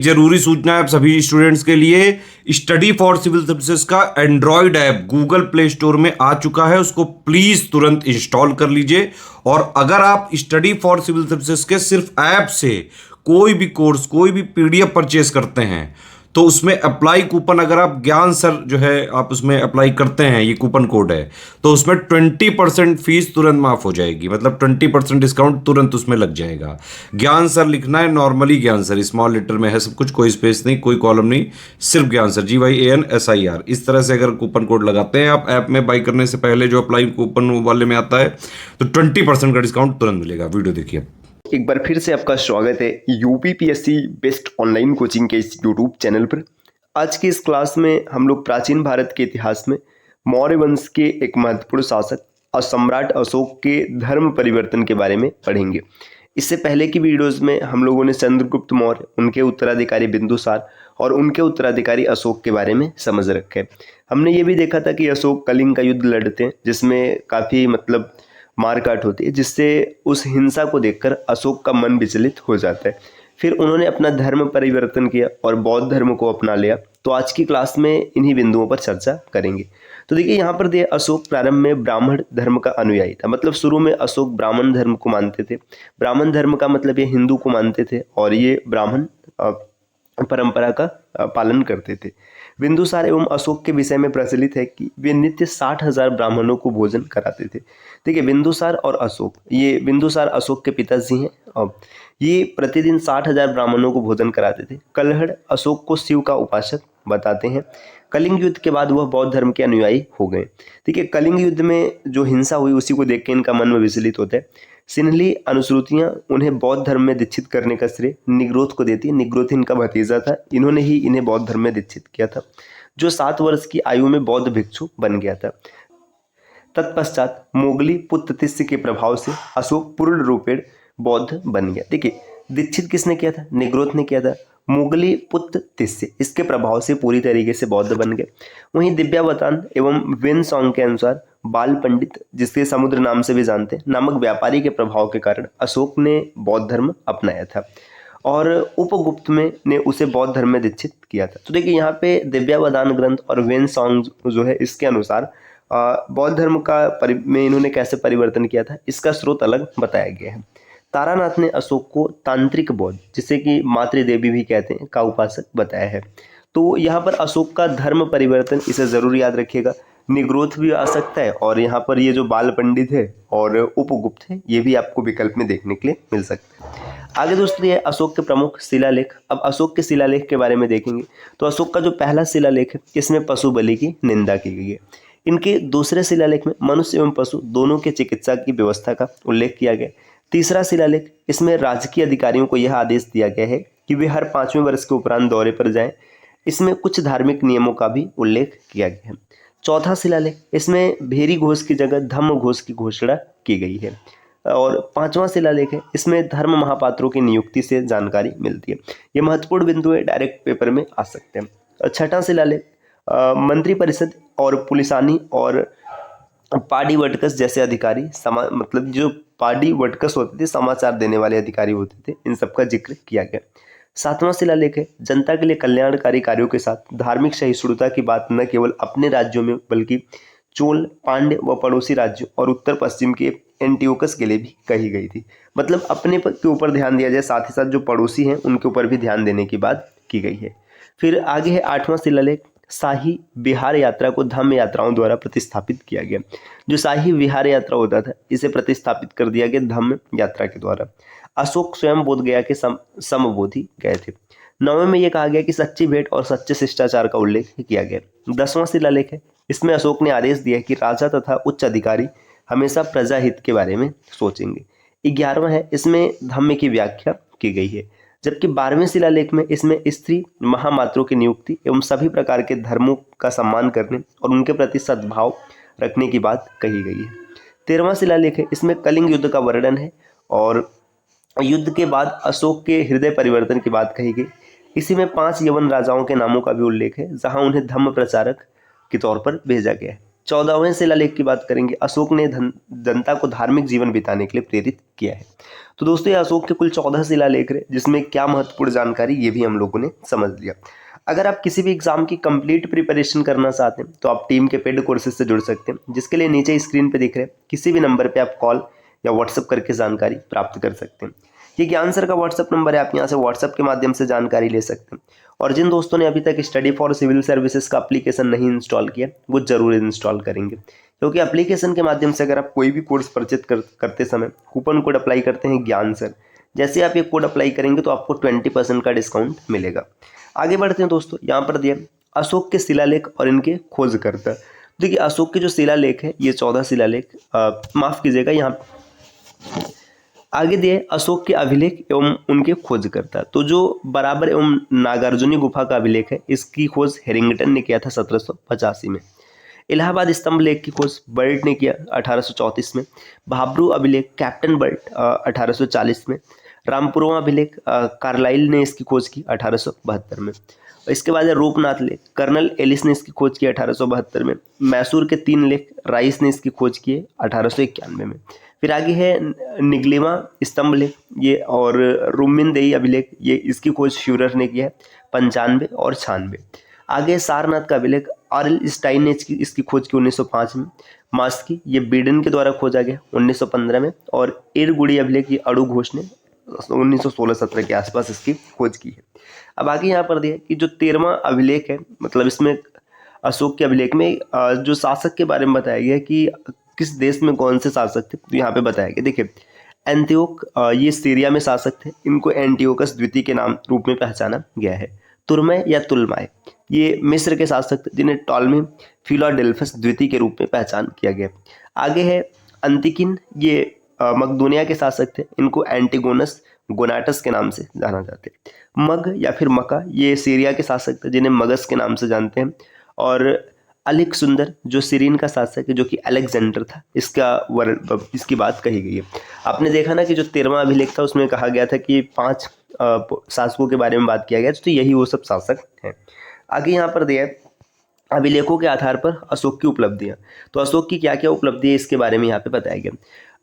जरूरी सूचना है आप सभी स्टूडेंट्स के लिए। स्टडी फॉर सिविल सर्विसेज का Android app Google play store में आ चुका है, उसको प्लीज तुरंत इंस्टॉल कर लीजिए। और अगर आप स्टडी फॉर सिविल सर्विसेज के सिर्फ ऐप से कोई भी कोर्स, कोई भी पीडीएफ परचेस करते हैं तो उसमें अप्लाई कूपन, अगर आप ज्ञान सर जो है आप उसमें अप्लाई करते हैं, ये कूपन कोड है, तो उसमें 20% फीस तुरंत माफ हो जाएगी। मतलब 20% डिस्काउंट तुरंत उसमें लग जाएगा। ज्ञान सर लिखना है, नॉर्मली ज्ञान सर, स्मॉल लेटर में है सब कुछ, कोई स्पेस नहीं, कोई कॉलम नहीं, सिर्फ ज्ञान सर, GYANSIR। इस तरह से अगर कूपन कोड लगाते हैं आप ऐप में बाई करने से पहले, जो अप्लाई कूपन वाले में आता है, तो 20% का डिस्काउंट तुरंत मिलेगा। वीडियो देखिए। एक बार फिर से आपका स्वागत है यूपीपीएससी बेस्ट ऑनलाइन कोचिंग के इस यूट्यूब चैनल पर। आज की इस क्लास में हम लोग प्राचीन भारत के इतिहास में मौर्य वंश के एक महत्वपूर्ण शासक और सम्राट अशोक के धर्म परिवर्तन के बारे में पढ़ेंगे। इससे पहले की वीडियोस में हम लोगों ने चंद्रगुप्त मौर्य, उनके उत्तराधिकारी बिंदुसार और उनके उत्तराधिकारी अशोक के बारे में समझ रखे। हमने ये भी देखा था कि अशोक कलिंग का युद्ध लड़ते हैं, जिसमें काफ़ी मारकाट होती है, जिससे उस हिंसा को देखकर अशोक का मन विचलित हो जाता है। फिर उन्होंने अपना धर्म परिवर्तन किया और बौद्ध धर्म को अपना लिया। तो आज की क्लास में इन्हीं बिंदुओं पर चर्चा करेंगे। तो देखिए यहाँ पर अशोक प्रारंभ में ब्राह्मण धर्म का अनुयायी था। मतलब शुरू में अशोक ब्राह्मण धर्म को मानते थे। ब्राह्मण धर्म का मतलब ये हिंदू को मानते थे और ये ब्राह्मण परंपरा का पालन करते थे। बिंदुसार एवं अशोक के विषय में प्रचलित है कि वे नित्य 60,000 ब्राह्मणों को भोजन कराते थे। देखिए बिंदुसार और अशोक, ये बिंदुसार अशोक के पिताजी हैं और ये प्रतिदिन 60,000 ब्राह्मणों को भोजन कराते थे। कलहड़ अशोक को शिव का उपासक बताते हैं। कलिंग युद्ध के बाद वह बौद्ध धर्म के अनुयायी हो गए। ठीक है, कलिंग युद्ध में जो हिंसा हुई उसी को देख के इनका मन में विचलित होता है। सिन्हली अनुश्रुतियां उन्हें बौद्ध धर्म में दीक्षित करने का श्रेय निग्रोध को देती है। निग्रोध इनका भतीजा था, इन्होंने ही इन्हें बौद्ध धर्म में दीक्षित किया था, जो 7 वर्ष की आयु में बौद्ध भिक्षु बन गया था। तत्पश्चात मोगली पुत्र तिस्य के प्रभाव से अशोक पूर्ण रूपेण बौद्ध बन गया। देखिए दीक्षित किसने किया था? निग्रोध ने किया था। मुगली पुत्र तिस्य इसके प्रभाव से पूरी तरीके से बौद्ध बन गए। वहीं दिव्यावतान एवं वेन सॉन्ग के अनुसार बाल पंडित, जिसके समुद्र नाम से भी जानते हैं, नामक व्यापारी के प्रभाव के कारण अशोक ने बौद्ध धर्म अपनाया था और उपगुप्त में ने उसे बौद्ध धर्म में दीक्षित किया था। तो देखिए यहाँ पे दिव्यावदान ग्रंथ और वेन सॉन्ग जो है इसके अनुसार बौद्ध धर्म में इन्होंने कैसे परिवर्तन किया था, इसका स्रोत अलग बताया गया है। तारानाथ ने अशोक को तांत्रिक बौद्ध, जिसे कि मातृदेवी भी कहते हैं, का उपासक बताया है। तो यहाँ पर अशोक का धर्म परिवर्तन, इसे जरूर याद रखिएगा। निग्रोध भी आ सकता है और यहाँ पर ये जो बाल पंडित है और उपगुप्त है, ये भी आपको विकल्प में देखने के लिए मिल सकता है। आगे दोस्तों ये अशोक के प्रमुख शिलालेख। अब अशोक के शिलालेख के बारे में देखेंगे तो अशोक का जो पहला शिलालेख है इसमें पशु बलि की निंदा की गई है। इनके दूसरे शिलालेख में मनुष्य एवं पशु दोनों के चिकित्सा की व्यवस्था का उल्लेख किया गया। तीसरा शिलालेख, इसमें राजकीय अधिकारियों को यह आदेश दिया गया है कि वे हर 5वें वर्ष के उपरांत दौरे पर जाएं। इसमें कुछ धार्मिक नियमों का भी उल्लेख किया गया है। चौथा शिलालेख, इसमें भेरी घोष की जगह धम्म घोष की घोषणा की गई है। और 5वां शिलालेख है, इसमें धर्म महापात्रों की नियुक्ति से जानकारी मिलती है। ये महत्वपूर्ण बिंदु है, डायरेक्ट पेपर में आ सकते हैं। छठा शिलालेख, मंत्री परिषद और पुलिसानी और पाडी वटकस जैसे अधिकारी, जो पाडी वटकस होते थे, समाचार देने वाले अधिकारी होते थे, इन सब का जिक्र किया गया। 7वां शिलालेख है, जनता के लिए कल्याणकारी कार्यों के साथ धार्मिक सहिष्णुता की बात न केवल अपने राज्यों में बल्कि चोल, पांड्य व पड़ोसी राज्यों और उत्तर पश्चिम के एंटियोकस के लिए भी कही गई थी। मतलब अपने के ऊपर ध्यान दिया जाए, साथ ही साथ जो पड़ोसी हैं उनके ऊपर भी ध्यान देने की बात की गई है। फिर आगे है 8वां शिलालेख, शाही विहार यात्रा को धम्म यात्राओं द्वारा प्रतिस्थापित किया गया। जो शाही विहार यात्रा होता था, इसे प्रतिस्थापित कर दिया गया धम्म यात्रा के द्वारा। अशोक स्वयं बोध गया के समबोधि गए थे। 9वें में यह कहा गया कि सच्ची भेंट और सच्चे शिष्टाचार का उल्लेख किया गया। 10वां शिलालेख है, इसमें अशोक ने आदेश दिया कि राजा तथा उच्च अधिकारी हमेशा प्रजा हित के बारे में सोचेंगे। 11वां है, इसमें धम्म की व्याख्या की गई है। जबकि 12वें शिलालेख में इसमें स्त्री महामात्रों की नियुक्ति एवं सभी प्रकार के धर्मों का सम्मान करने और उनके प्रति सद्भाव रखने की बात कही गई है। 13वां शिलालेख है, इसमें कलिंग युद्ध का वर्णन है और युद्ध के बाद अशोक के हृदय परिवर्तन की बात कही गई। इसी में 5 यवन राजाओं के नामों का भी उल्लेख है, जहां उन्हें धम्म प्रचारक के तौर पर भेजा गया है। 14वें शिलालेख की बात करेंगे, अशोक ने जनता को धार्मिक जीवन बिताने के लिए प्रेरित किया है। तो दोस्तों ये अशोक के कुल 14 शिलालेख रहे, जिसमें क्या महत्वपूर्ण जानकारी ये भी हम लोगों ने समझ लिया। अगर आप किसी भी एग्जाम की कंप्लीट प्रिपरेशन करना चाहते हैं तो आप टीम के पेड कोर्सेज से जुड़ सकते हैं, जिसके लिए नीचे स्क्रीन पे दिख रहे हैं किसी भी नंबर पे आप कॉल या व्हाट्सएप करके जानकारी प्राप्त कर सकते हैं। ये ज्ञान सर का व्हाट्सएप नंबर है, आप यहाँ से व्हाट्सएप के माध्यम से जानकारी ले सकते हैं। और जिन दोस्तों ने अभी तक स्टडी फॉर सिविल सर्विसेज का एप्लीकेशन नहीं इंस्टॉल किया वो जरूर इंस्टॉल करेंगे, क्योंकि एप्लीकेशन के माध्यम से अगर आप कोई भी कोर्स परचेज करते समय कूपन कोड अप्लाई करते हैं ज्ञान सर, जैसे आप ये कोड अप्लाई करेंगे तो आपको 20% का डिस्काउंट मिलेगा। आगे बढ़ते हैं दोस्तों, यहाँ पर दिया अशोक के शिलालेख और इनके खोजकर्ता। देखिए अशोक के जो शिलालेख है ये 14 शिलालेख, माफ कीजिएगा, यहाँ आगे दिए अशोक के अभिलेख एवं उनके खोजकर्ता। तो जो बराबर एवं नागार्जुनी गुफा का अभिलेख है, इसकी खोज हेरिंगटन ने किया था 1785 में। इलाहाबाद स्तंभ लेख की खोज बर्ट ने किया 1834 में। भाब्रू अभिलेख कैप्टन बर्ट 1840 में। रामपुरवा अभिलेख कार्लाइल ने इसकी खोज की 1872 में। इसके बाद है रूपनाथ लेख, कर्नल एलिस ने इसकी खोज की 1872 में। मैसूर के 3 लेख राइस ने इसकी खोज की 1891 में। फिर आगे है निगलेमा स्तंभ लेख ये, और रुमिनदेई अभिलेख ये, इसकी खोज फ्यूरर ने किया है 95 और 96। आगे सारनाथ का अभिलेख आरएल स्टाइन ने इसकी खोज की 1905 में। मास्की ये बीडन के द्वारा खोजा गया 1915 में। और इरगुड़ी अभिलेख ये अड़ू घोष ने 1916-17 के आसपास इसकी खोज की है। अब आगे यहाँ पर दिया कि जो 13वां अभिलेख है, मतलब इसमें अशोक के अभिलेख में जो शासक के बारे में बताया गया कि किस देश में कौन से शासक थे, तो यहाँ पे बताया गया। देखिए एंटियोक ये सीरिया में शासक थे, इनको एंटियोकस द्वितीय के नाम रूप में पहचाना गया है। तुर्मय या तुलमाय ये मिस्र के शासक थे, जिन्हें टॉलमी फिलाडेल्फस द्वितीय के रूप में पहचान किया गया। आगे है अंतिकिन ये मकदूनिया के शासक थे, इनको एंटिगोनस गोनाटस के नाम से जाना जाते हैं। मग या फिर मक्का ये सीरिया के शासक थे, जिन्हें मगस के नाम से जानते हैं। और अलिक सुंदर जो सीरीन का शासक है, जो कि अलेक्जेंडर था, इसकी बात कही गई है। आपने देखा ना कि जो 13वां अभिलेख था उसमें कहा गया था कि 5 शासकों के बारे में बात किया गया, तो यही वो सब शासक हैं। आगे यहाँ पर दिया है अभिलेखों के आधार पर अशोक की उपलब्धियां। तो अशोक की क्या क्या उपलब्धि है इसके बारे में यहाँ पे बताया गया।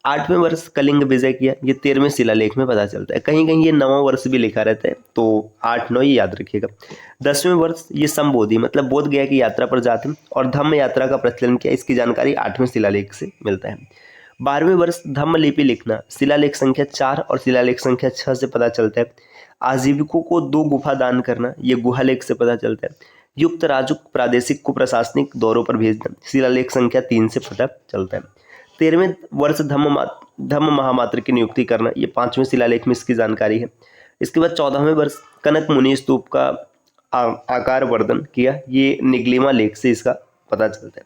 8वें वर्ष कलिंग विजय किया, ये 13वें शिलालेख में पता चलता है। कहीं कहीं ये 9वां वर्ष भी लिखा रहता है, तो 8-9 ये याद रखिएगा। 10वें वर्ष ये संबोधि मतलब बोध गया की यात्रा पर जाते हैं और धम्म यात्रा का प्रचलन किया, इसकी जानकारी 8वें शिलालेख से मिलता है। 12वें वर्ष धम्म लिपि लिखना शिलालेख संख्या 4 और शिलालेख संख्या 6 से पता चलता है। आजीविकों को 2 गुफा दान करना, ये गुहालेख से पता चलता है। युक्त राजुक प्रादेशिक को प्रशासनिक दौरों पर भेजना, शिलालेख संख्या 3 से पता चलता है। 13वें वर्ष धम्म महामात्र की नियुक्ति करना, ये 5वें शिलालेख में इसकी जानकारी है। इसके बाद 14वें वर्ष कनक मुनि स्तूप का आकार वर्धन किया, ये निगलिमा लेख से इसका पता चलता है।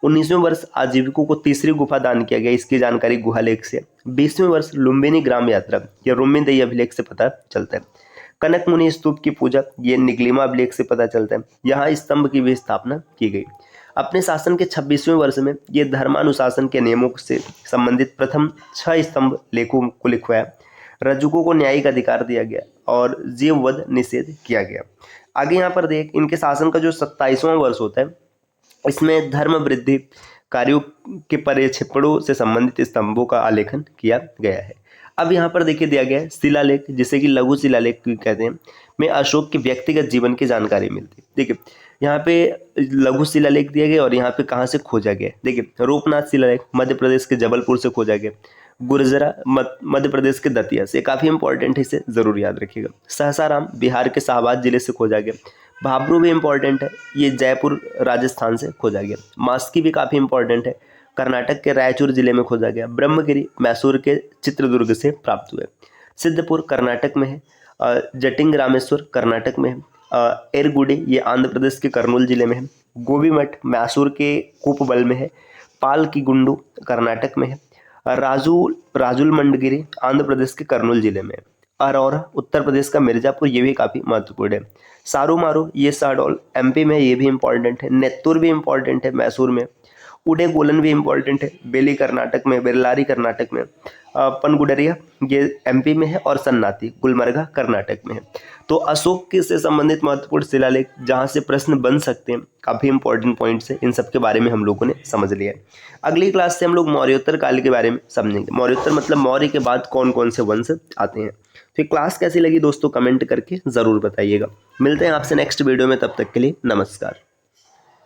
19वें वर्ष आजीविकों को 3री गुफा दान किया गया, इसकी जानकारी गुहालेख से। 20वें वर्ष लुम्बिनी ग्राम यात्रा या रुमिनदेई अभिलेख से पता चलता है। कनक मुनि स्तूप की पूजा, ये निगलिमा अभिलेख से पता चलता है। यहाँ स्तंभ की भी स्थापना की गई। अपने शासन के 26वें वर्ष में ये धर्मानुशासन के नियमों से संबंधित प्रथम 6 स्तंभ लेखों को लिखवाया। रजुकों को न्यायिक अधिकार दिया गया और जीववध निषेध किया गया। आगे यहाँ पर देख इनके शासन का जो 27वां वर्ष होता है, इसमें धर्म वृद्धि कार्यों के परिक्षेपणों से संबंधित स्तंभों का आलेखन किया गया है। अब यहाँ पर देखिए दिया गया है शिलालेख, जिसे कि लघु शिलालेख कहते हैं, में अशोक के व्यक्तिगत जीवन की जानकारी मिलती है। देखिए यहाँ पे लघु शिलालेख दिया गया और यहाँ पे कहाँ से खोजा गया। देखिए रूपनाथ शिलालेख मध्य प्रदेश के जबलपुर से खोजा गया। गुर्जरा मध्य प्रदेश के दतिया से, काफ़ी इंपॉर्टेंट है, इसे जरूर याद रखिएगा। सहसाराम बिहार के शाहबाद जिले से खोजा गया। भाबरू भी इंपॉर्टेंट है, ये जयपुर राजस्थान से खोजा गया। मास्की भी काफ़ी इंपॉर्टेंट है, कर्नाटक के रायचूर जिले में खोजा गया। ब्रह्मगिरी मैसूर के चित्रदुर्ग से प्राप्त हुए। सिद्धपुर कर्नाटक में है। जटिंग रामेश्वर कर्नाटक में है। एरगुडी ये आंध्र प्रदेश के कर्नूल जिले में है। गोबीमठ मैसूर के कोपबल में है। पाल की गुंडू कर्नाटक में है। राजुल मंडगिरी आंध्र प्रदेश के कर्नूल जिले में है। अरोरा उत्तर प्रदेश का मिर्जापुर, ये भी काफ़ी महत्वपूर्ण है। सारू मारू ये साडोल एमपी में, ये भी इंपॉर्टेंट है। नेत्तूर भी इंपॉर्टेंट है मैसूर में। उडेगोलन भी इंपॉर्टेंट है, बेली कर्नाटक में, बेल्लारी कर्नाटक में, पनगुडरिया ये एमपी में है और सन्नाती गुलमर्गा कर्नाटक में है। तो अशोक के से संबंधित महत्वपूर्ण शिलालेख जहाँ से प्रश्न बन सकते हैं, काफ़ी इंपॉर्टेंट पॉइंट्स है, इन सब के बारे में हम लोगों ने समझ लिया है। अगली क्लास से हम लोग मौर्योत्तर काल के बारे में समझेंगे। मौर्योत्तर मतलब मौर्य के बाद कौन कौन से वंश आते हैं। तो ये क्लास कैसी लगी दोस्तों, कमेंट करके ज़रूर बताइएगा। मिलते हैं आपसे नेक्स्ट वीडियो में, तब तक के लिए नमस्कार।